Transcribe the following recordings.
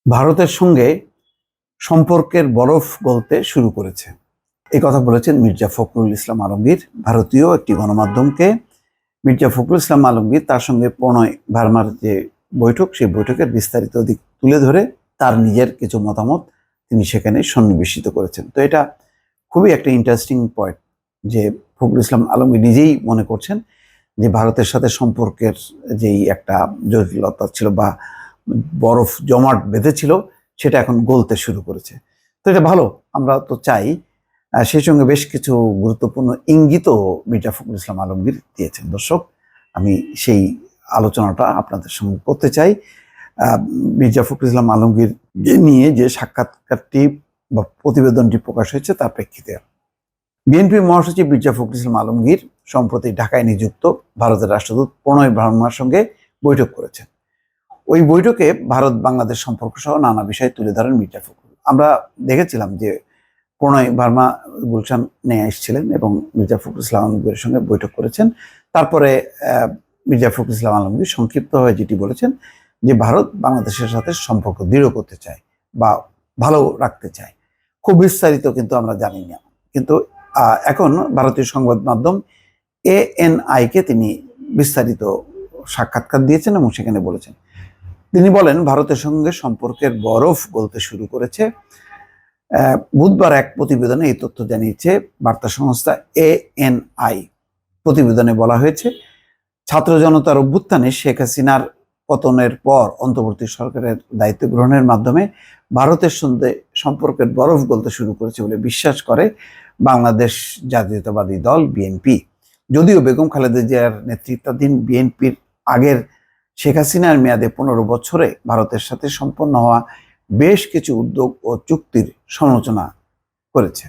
ভারতের সঙ্গে সম্পর্কের বরফ গলতে শুরু করেছে, এই কথা বলেছেন মির্জা ফখরুল ইসলাম আলমগীর। ভারতীয় একটি গণমাধ্যমকে মির্জা ফখরুল ইসলাম আলমগীর তার সঙ্গে প্রণয় ভার্মার যে বৈঠক, সেই বৈঠকের বিস্তারিত দিক তুলে ধরে তার নিজের কিছু মতামত তিনি সেখানে সন্নিবেশিত করেছেন। তো এটা খুবই একটা ইন্টারেস্টিং পয়েন্ট যে ফখরুল ইসলাম আলমগীর নিজেই মনে করছেন যে ভারতের সাথে সম্পর্কের যেই একটা জটিলতা ছিল বা বরফ জমাট বেঁধেছিল সেটা এখন গলতে শুরু করেছে। তো এটা ভালো, আমরা তো চাই। সেই সঙ্গে বেশ কিছু গুরুত্বপূর্ণ ইঙ্গিতও মির্জা ফখরুল ইসলাম আলমগীর দিয়েছেন। দর্শক, আমি সেই আলোচনাটা আপনাদের সঙ্গে করতে চাই। মির্জা ফখরুল ইসলাম আলমগীর নিয়ে যে সাক্ষাৎকারটি বা প্রতিবেদনটি প্রকাশ হয়েছে তার প্রেক্ষিতে বিএনপি মহাসচিব মির্জা ফখরুল ইসলাম আলমগীর সম্প্রতি ঢাকায় নিযুক্ত ভারতের রাষ্ট্রদূত প্রণয় ভার্মার সঙ্গে বৈঠক করেছেন। ওই বৈঠকে ভারত বাংলাদেশ সম্পর্ক সহ নানা বিষয় তুলে ধরেন মির্জা ফখরুল। আমরা দেখেছিলাম যে প্রণয় ভার্মা গুলশান নিয়ে এসেছিলেন এবং মির্জা ফখরুল ইসলাম আলমগীরের সঙ্গে বৈঠক করেছেন। তারপরে মির্জা ফখরুল ইসলাম আলমগীর সংক্ষিপ্তভাবে যেটি বলেছেন যে ভারত বাংলাদেশের সাথে সম্পর্ক দৃঢ় করতে চায় বা ভালো রাখতে চায়। খুব বিস্তারিত কিন্তু আমরা জানি না, কিন্তু এখন ভারতীয় সংবাদ মাধ্যম ANI-কে তিনি বিস্তারিত সাক্ষাৎকার দিয়েছেন এবং সেখানে বলেছেন, তিনি বলেন ভারতের সঙ্গে সম্পর্কের বরফ গলতে শুরু করেছে। বুধবার এক প্রতিবেদনে এই তথ্য জানিয়েছে বার্তা সংস্থা ANI। প্রতিবেদনে বলা হয়েছে, ছাত্র জনতার অভ্যুত্থানে শেখ হাসিনার পতনের পর অন্তর্বর্তী সরকারের দায়িত্ব গ্রহণের মাধ্যমে ভারতের সঙ্গে সম্পর্কের বরফ গলতে শুরু করেছে বলে বিশ্বাস করে বাংলাদেশ জাতীয়তাবাদী দল বিএনপি। যদিও বেগম খালেদা জিয়ার নেতৃত্বাধীন বিএনপির আগের শেখ হাসিনার মেয়াদে 15 বছরে ভারতের সাথে সম্পন্ন হওয়া বেশ কিছু উদ্যোগ ও চুক্তির সমালোচনা করেছে।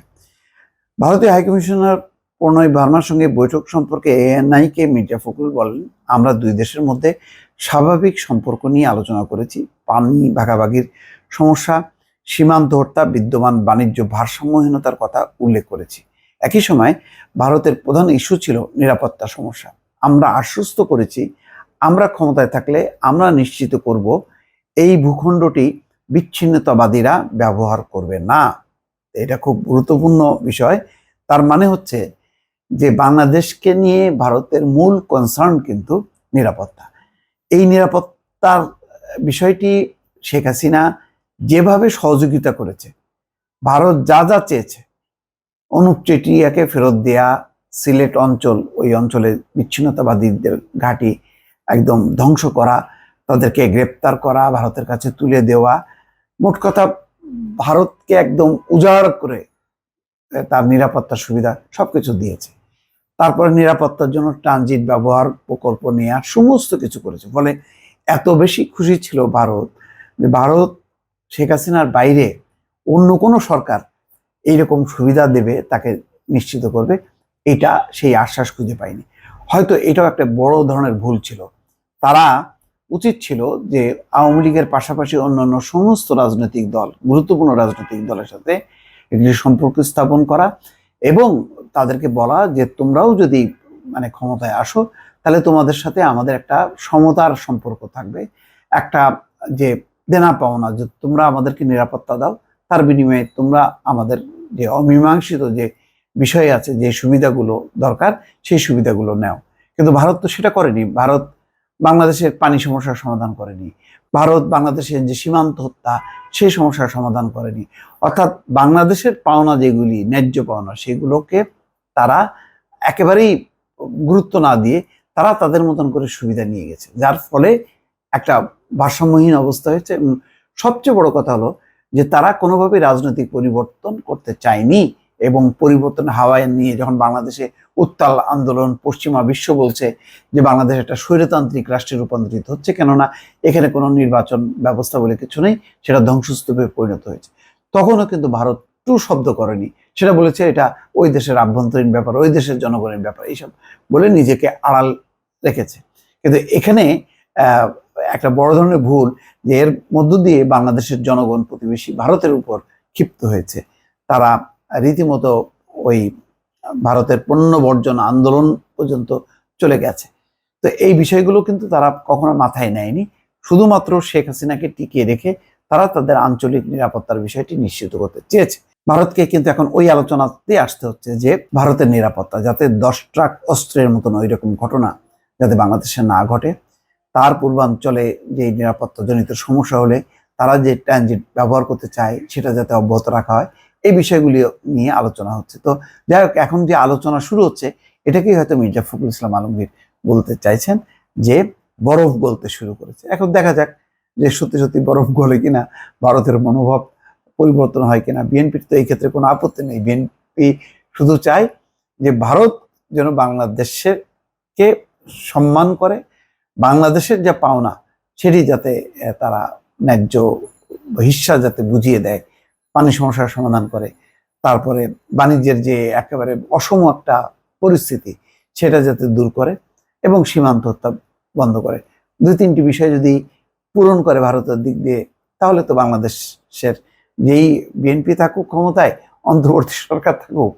ভারতীয় হাইকমিশনার প্রণয় ভার্মার সঙ্গে বৈঠক সম্পর্কে ANI-কে মির্জা ফখরুল বলেন, আমরা দুই দেশের মধ্যে স্বাভাবিক সম্পর্ক নিয়ে আলোচনা করেছি। পানি ভাগাভাগির সমস্যা, সীমান্ত হত্যা, বিদ্যমান বাণিজ্য ভারসাম্যহীনতার কথা উল্লেখ করেছি। একই সময় ভারতের প্রধান ইস্যু ছিল নিরাপত্তা সমস্যা। আমরা আশ্বস্ত করেছি আমরা ক্ষমতায় থাকলে আমরা নিশ্চিত করব এই ভূখণ্ডটি বিচ্ছিন্নতাবাদীরা ব্যবহার করবে না। এটা খুব গুরুত্বপূর্ণ বিষয়। তার মানে হচ্ছে যে বাংলাদেশকে নিয়ে ভারতের মূল কনসার্ন কিন্তু নিরাপত্তা। এই নিরাপত্তার বিষয়টি শেখ হাসিনা যেভাবে সহযোগিতা করেছে, ভারত যা যা চেয়েছে, অনুপ চেটিয়াকে ফেরত দেয়া, সিলেট অঞ্চল, ওই অঞ্চলে বিচ্ছিন্নতাবাদীদের ঘাঁটি একদম ধ্বংস করা, তাদেরকে গ্রেপ্তার করা, ভারতের কাছে তুলে দেওয়া, মোট কথা ভারতকে একদম উজাড় করে তার নিরাপত্তার সুবিধা সবকিছু দিয়েছে। তারপরে নিরাপত্তার জন্য ট্রানজিট ব্যবহার প্রকল্প নেওয়া, সমস্ত কিছু করেছে। ফলে এত বেশি খুশি ছিল ভারত যে ভারত শেখ হাসিনার বাইরে অন্য কোনো সরকার এইরকম সুবিধা দেবে, তাকে নিশ্চিত করবে, এটা সেই আশ্বাস খুঁজে পায়নি। হয়তো এটাও একটা বড় ধরনের ভুল ছিল। তারা উচিত ছিল যে আওয়ামী লীগের পাশাপাশি অন্যান্য সমস্ত রাজনৈতিক দল, গুরুত্বপূর্ণ রাজনৈতিক দলের সাথে একটি সম্পর্ক স্থাপন করা এবং তাদেরকে বলা যে তোমরাও যদি ক্ষমতায় আসো তাহলে তোমাদের সাথে আমাদের একটা সমতার সম্পর্ক থাকবে, একটা যে দেনা পাওনা, যে তোমরা আমাদেরকে নিরাপত্তা দাও, তার বিনিময়ে তোমরা আমাদের যে অমীমাংসিত যে বিষয় আছে, যে সুবিধাগুলো দরকার সেই সুবিধাগুলো নাও। কিন্তু ভারত তো সেটা করেনি। ভারত বাংলাদেশের পানি সমস্যার সমাধান করেনি, ভারত বাংলাদেশের যে সীমান্ত হত্যা সেই সমস্যার সমাধান করেনি। অর্থাৎ বাংলাদেশের পাওনা যেগুলি ন্যায্য পাওনা, সেগুলোকে তারা একেবারেই গুরুত্ব না দিয়ে তারা তাদের মতন করে সুবিধা নিয়ে গেছে, যার ফলে একটা ভারসাম্যহীন অবস্থা হয়েছে। এবং সবচেয়ে বড় কথা হলো যে তারা কোনোভাবেই রাজনৈতিক পরিবর্তন করতে চায়নি। এবং পরিবর্তন হাওয়ায় নিয়ে যখন বাংলাদেশে উত্তাল আন্দোলন, পশ্চিমা বিশ্ব বলছে যে বাংলাদেশ একটা স্বৈরতান্ত্রিক রাষ্ট্রে রূপান্তরিত হচ্ছে, কেননা এখানে কোনো নির্বাচন ব্যবস্থা বলে কিছু নেই, সেটা ধ্বংসস্তূপে পরিণত হয়েছে, তখনও কিন্তু ভারত টু শব্দ করেনি। সেটা বলেছে এটা ওই দেশের আভ্যন্তরীণ ব্যাপার, ওই দেশের জনগণের ব্যাপার, এইসব বলে নিজেকে আড়াল রেখেছে। কিন্তু এখানে একটা বড় ধরনের ভুল যে এর মধ্য দিয়ে বাংলাদেশের জনগণ প্রতিবেশী ভারতের উপর ক্ষিপ্ত হয়েছে। তারা রীতিমতো ওই ভারতের পণ্য বর্জন আন্দোলন পর্যন্ত চলে গেছে। তো এই বিষয়গুলো কিন্তু তারা কখনো মাথায় নেয়নি। শুধুমাত্র শেখ হাসিনাকে টিকিয়ে রেখে তারা তাদের আঞ্চলিক নিরাপত্তার বিষয়টি নিশ্চিত করতে চেয়েছে। ভারতকে কিন্তু এখন ওই আলোচনাতে আসতে হচ্ছে যে ভারতের নিরাপত্তা, যাতে 10 ট্রাক অস্ত্রের মতন ওই রকম ঘটনা যাতে বাংলাদেশে না ঘটে, তার পূর্বাঞ্চলে যে নিরাপত্তাজনিত সমস্যা হলে তারা যে ট্রানজিট ব্যবহার করতে চায় সেটা যাতে অব্যাহত রাখা হয়, এই বিষয়গুলি নিয়ে আলোচনা হচ্ছে। তো যাই হোক, এখন যে আলোচনা শুরু হচ্ছে এটাকেই হয়তো মির্জা ফখরুল ইসলাম আলমগীর বলতে চাইছেন যে বরফ গলতে শুরু করেছে। এখন দেখা যাক যে সত্যি সত্যি বরফ গলে কিনা, ভারতের মনোভাব পরিবর্তন হয় কিনা। বিএনপির তো এই ক্ষেত্রে কোনো আপত্তি নেই। বিএনপি শুধু চায় যে ভারত যেন বাংলাদেশকে সম্মান করে, বাংলাদেশের যা পাওনা সেটি যাতে তারা ন্যায্য হিস্সা যাতে বুঝিয়ে দেয়, পানি সমস্যার সমাধান করে, তারপরে বাণিজ্যের যে একেবারে অসম একটা পরিস্থিতি সেটা যাতে দূর করে এবং সীমান্ত হত্যা বন্ধ করে। 2-3টি বিষয় যদি পূরণ করে ভারতের দিক দিয়ে, তাহলে তো বাংলাদেশের যেই বিএনপি থাকুক ক্ষমতায়, অন্তর্বর্তী সরকার থাকুক,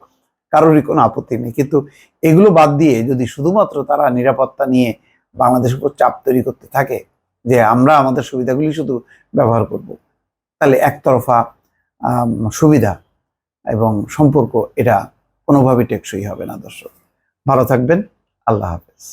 কারোরই কোনো আপত্তি নেই। কিন্তু এগুলো বাদ দিয়ে যদি শুধুমাত্র তারা নিরাপত্তা নিয়ে বাংলাদেশের উপর চাপ তৈরি করতে থাকে যে আমরা আমাদের সুবিধাগুলি শুধু ব্যবহার করব, তাহলে একতরফা সুবিধা এবং সম্পর্ক এটা কোনোভাবেই টেকসই হবে না। দর্শক, ভালো থাকবেন। আল্লাহ হাফেজ।